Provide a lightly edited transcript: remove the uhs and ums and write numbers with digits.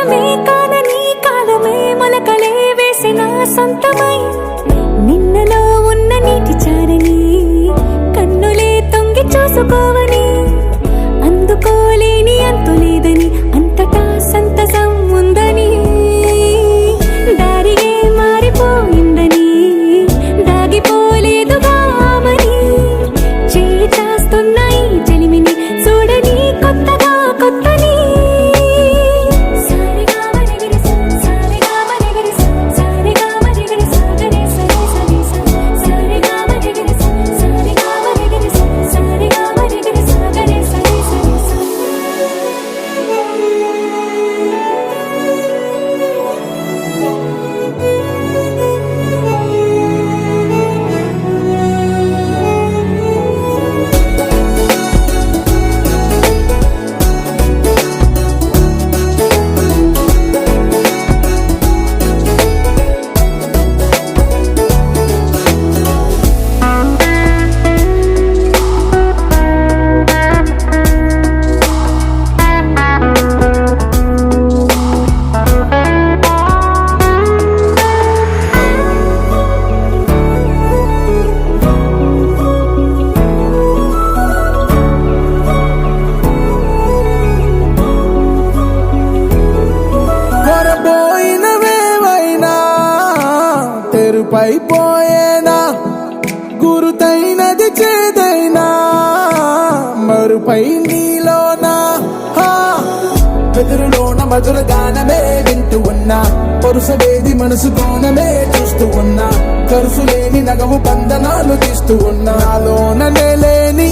సొంతమే కాదని కాలమే మొలకలే వేసిన సొంతమై నిన్నలో ఉన్న నీటి చారని కన్నులే తొంగి చూసుకోవని అందుకోలేని అంతులేదని అంతటా సంతసం ఉందని దారిగే మారిపోయిందని దాగిపోలేదుగా ఆమని చేయి చాస్తున్నాయి జలిమిని చూడని కొత్తగా కొత్తని పైపోయేనా గురుతైనది చేదైనా మరుపై నీలోనా వెదురులోన మధుర గానమే వింటూ ఉన్నా పరుసవేది మనసు కోణమే చూస్తూ ఉన్నా కరుసు లేని నగవు బంధనాలు తీస్తూ ఉన్నా లోన లేని